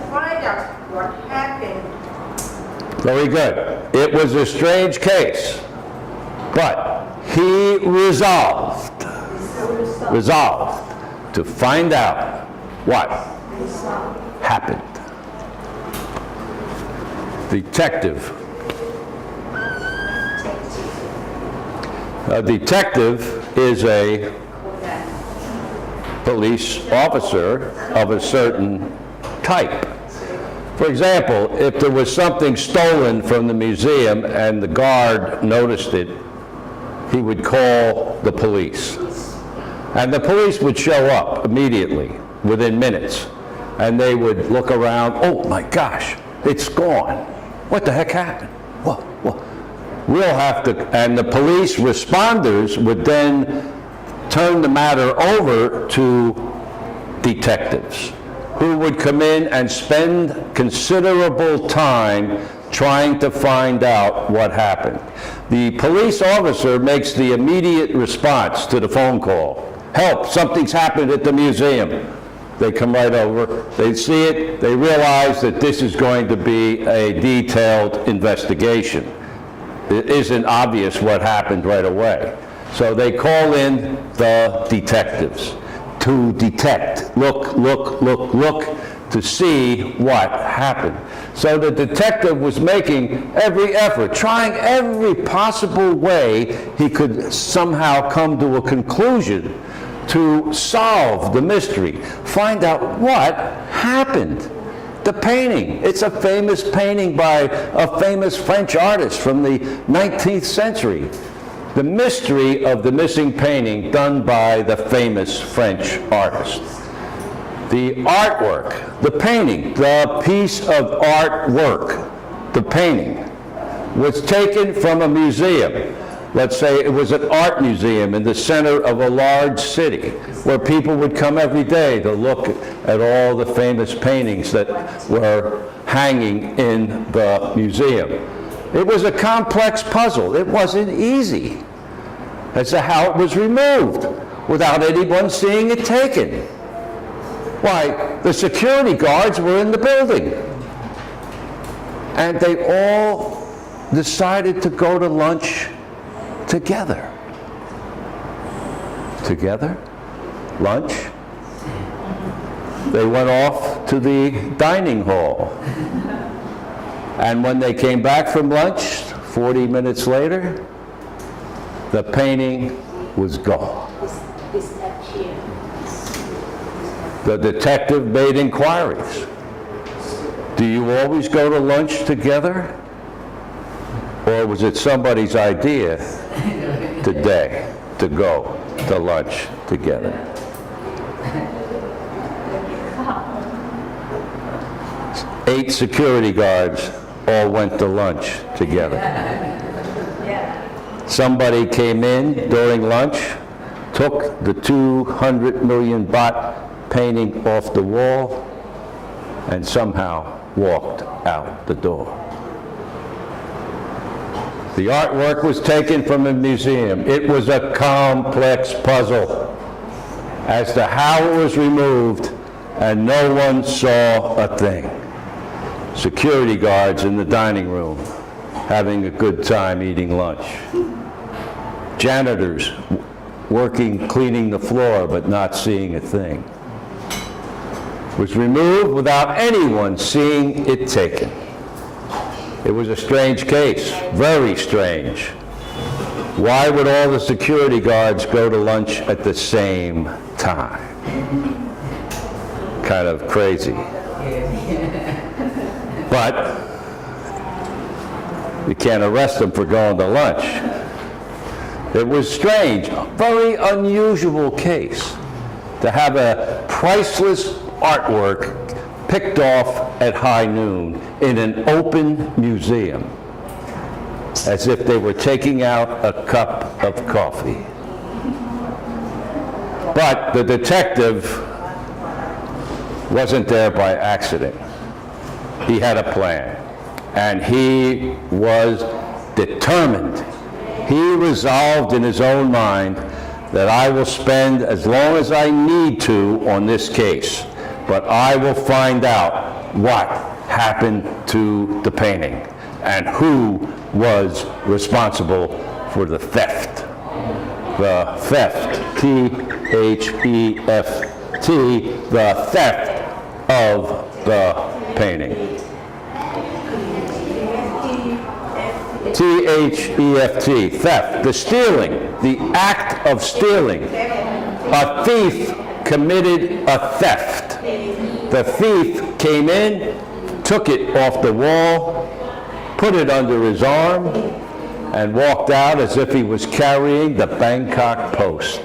find out what happened. Very good. It was a strange case, but he resolved to find out what happened. Detective. A detective is a police officer of a certain type. For example, if there was something stolen from the museum and the guard noticed it, he would call the police. And the police would show up immediately, within minutes. And they would look around, oh my gosh, it's gone. What the heck happened? What? We'll have to, and the police responders would then turn the matter over to detectives, who would come in and spend considerable time trying to find out what happened. The police officer makes the immediate response to the phone call. Help, something's happened at the museum. They come right over, they see it, they realize that this is going to be a detailed investigation. It isn't obvious what happened right away. So they call in the detectives to detect, look, to see what happened. So the detective was making every effort, trying every possible way he could somehow come to a conclusion to solve the mystery, find out what happened. The painting, it's a famous painting by a famous French artist from the 19th century. The mystery of the missing painting done by the famous French artist. The artwork, the painting, the piece of artwork, the painting, was taken from a museum. Let's say it was an art museum in the center of a large city where people would come every day to look at all the famous paintings that were hanging in the museum. It was a complex puzzle. It wasn't easy as to how it was removed without anyone seeing it taken. Why, the security guards were in the building. And they all decided to go to lunch together. Together? Lunch? They went off to the dining hall. And when they came back from lunch, 40 minutes later, the painting was gone. The detective made inquiries. Do you always go to lunch together? Or was it somebody's idea today to go to lunch together? Eight security guards all went to lunch together. Somebody came in during lunch, took the 200 million baht painting off the wall, and somehow walked out the door. The artwork was taken from a museum. It was a complex puzzle as to how it was removed, and no one saw a thing. Security guards in the dining room having a good time eating lunch. Janitors working, cleaning the floor, but not seeing a thing. It was removed without anyone seeing it taken. It was a strange case, very strange. Why would all the security guards go to lunch at the same time? Kind of crazy. But you can't arrest them for going to lunch. It was strange, very unusual case to have a priceless artwork picked off at high noon in an open museum, as if they were taking out a cup of coffee. But the detective wasn't there by accident. He had a plan, and he was determined. He resolved in his own mind that I will spend as long as I need to on this case, but I will find out what happened to the painting and who was responsible for the theft. The theft, T-H-E-F-T, the theft of the painting. T-H-E-F-T, theft, the stealing, the act of stealing. A thief committed a theft. The thief came in, took it off the wall, put it under his arm, and walked out as if he was carrying the Bangkok Post.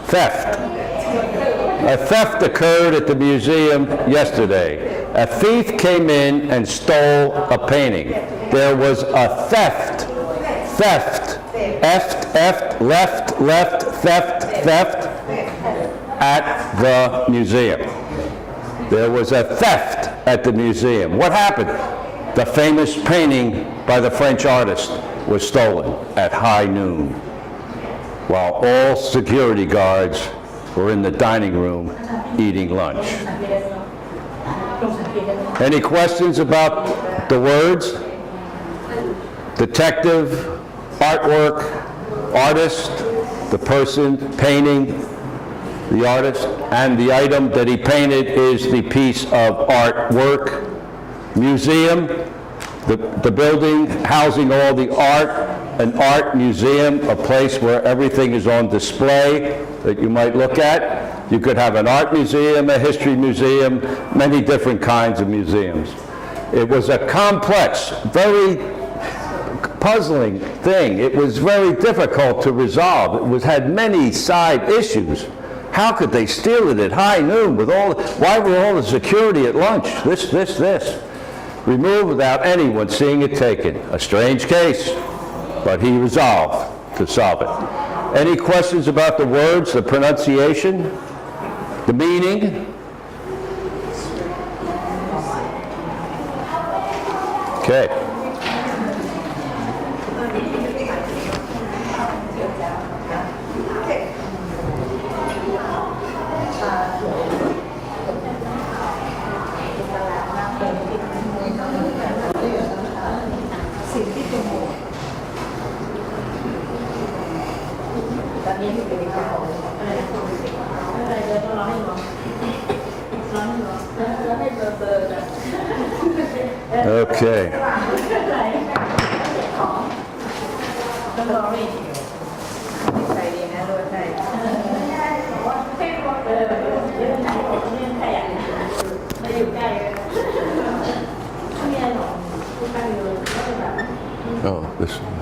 Theft. A theft occurred at the museum yesterday. A thief came in and stole a painting. There was a theft. Theft. Left, theft at the museum. There was a theft at the museum. What happened? The famous painting by the French artist was stolen at high noon, while all security guards were in the dining room eating lunch. Any questions about the words? Detective, artwork, artist, the person painting, the artist, and the item that he painted is the piece of artwork. Museum, the building housing all the art, an art museum, a place where everything is on display that you might look at. You could have an art museum, a history museum, many different kinds of museums. It was a complex, very puzzling thing. It was very difficult to resolve. It had many side issues. How could they steal it at high noon with why were all the security at lunch? This. Removed without anyone seeing it taken. A strange case, but he resolved to solve it. Any questions about the words, the pronunciation, the meaning? Okay. Okay. Oh, this one.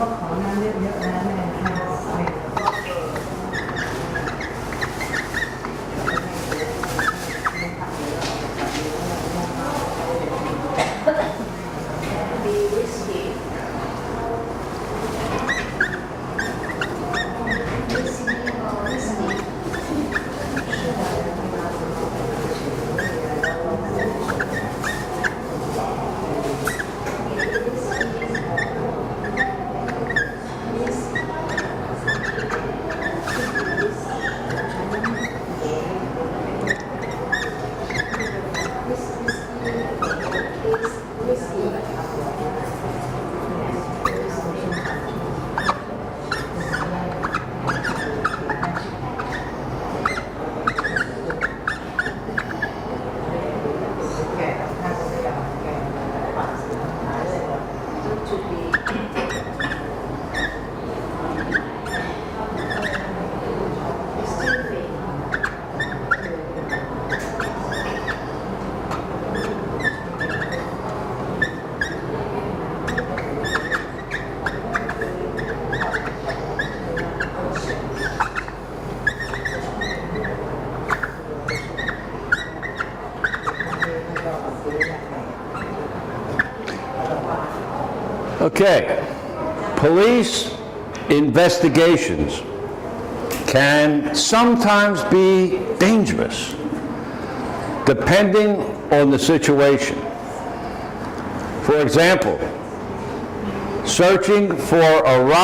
ว่าขอน้ำเยอะๆนะแม่ค่ะ Okay, police investigations can sometimes be dangerous, depending on the situation. For example, searching for a robber